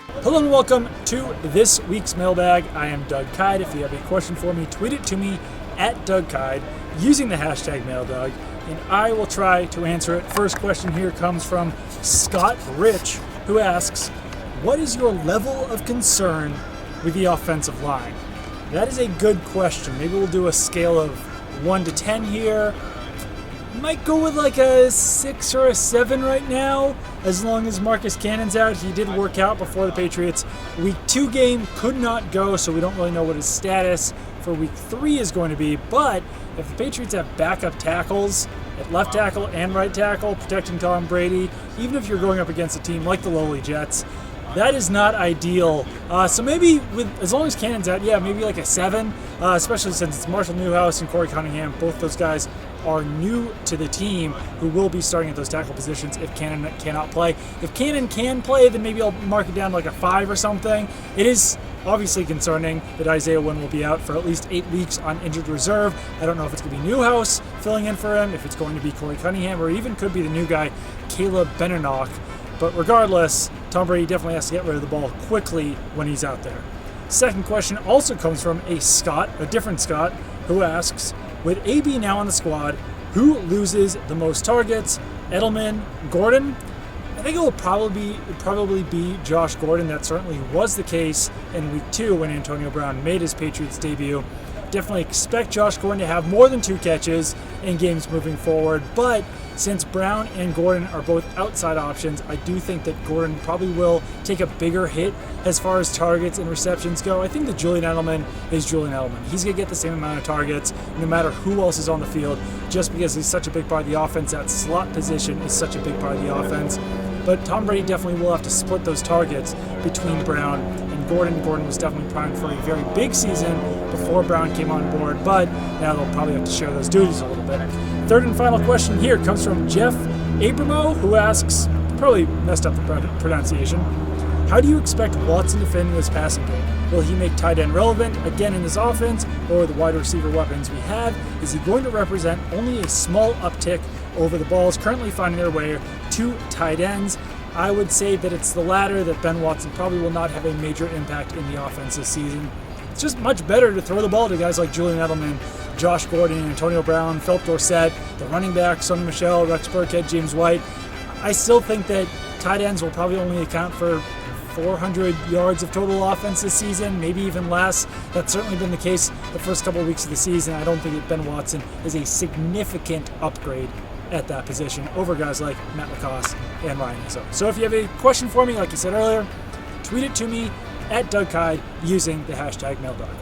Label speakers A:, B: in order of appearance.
A: Hello and welcome to this week's mailbag. I am Doug Kide. If you have a question for me, tweet it to me at Doug Kide using the hashtag MailDoug, and I will try to answer it. First question here comes from Scott Rich, who asks, what is your level of concern with the offensive line? That is a good question. Maybe we'll do a scale of 1 to 10 here. Might go with like a 6 or a 7 right now, as long as Marcus Cannon's out. He did work out before the Patriots Week 2 game, could not go, so we don't really know what his status for Week 3 is going to be. But if the Patriots have backup tackles at left tackle and right tackle protecting Tom Brady, even if you're going up against a team like the lowly Jets, that is not ideal. So maybe as long as Cannon's out, maybe like a 7, especially since it's Marshall Newhouse and Corey Cunningham. Both those guys are new to the team who will be starting at those tackle positions if Cannon cannot play. If Cannon can play, then maybe I'll mark it down to like a 5 or something. It is obviously concerning that Isaiah Wynn will be out for at least 8 weeks on injured reserve. I don't know if it's going to be Newhouse filling in for him, if it's going to be Corey Cunningham, or even could be the new guy, Caleb Benenoch. But regardless, Tom Brady definitely has to get rid of the ball quickly when he's out there. Second question also comes from a different Scott, who asks, with AB now on the squad, who loses the most targets? Edelman, Gordon? I think it will probably be Josh Gordon. That certainly was the case in Week 2 when Antonio Brown made his Patriots debut. Definitely expect Josh Gordon to have more than 2 catches in games moving forward, but since Brown and Gordon are both outside options, I do think that Gordon probably will take a bigger hit as far as targets and receptions go. I think that Julian Edelman is Julian Edelman. He's going to get the same amount of targets no matter who else is on the field, just because he's such a big part of the offense. That slot position is such a big part of the offense. But Tom Brady definitely will have to split those targets between Brown and Gordon. Gordon was definitely primed for a very big season before Brown came on board, but now they'll probably have to share those duties a little bit. Third and final question here comes from Jeff Abramo, who asks, probably messed up the pronunciation, how do you expect Watson to fit in this passing game? Will he make tight end relevant again in this offense, or the wide receiver weapons we have? Is he going to represent only a small uptick over the balls currently finding their way to tight ends? I would say that it's the latter, that Ben Watson probably will not have a major impact in the offense this season. It's just much better to throw the ball to guys like Julian Edelman, Josh Gordon, Antonio Brown, Philip Dorsett, the running backs, Sonny Michel, Rex Burkhead, James White. I still think that tight ends will probably only account for 400 yards of total offense this season, maybe even less. That's certainly been the case the first couple of weeks of the season. I don't think that Ben Watson is a significant upgrade at that position over guys like Matt LaCosse and Ryan Izzo. So if you have a question for me, like you said earlier, tweet it to me at Doug Kide using the hashtag MailDoug.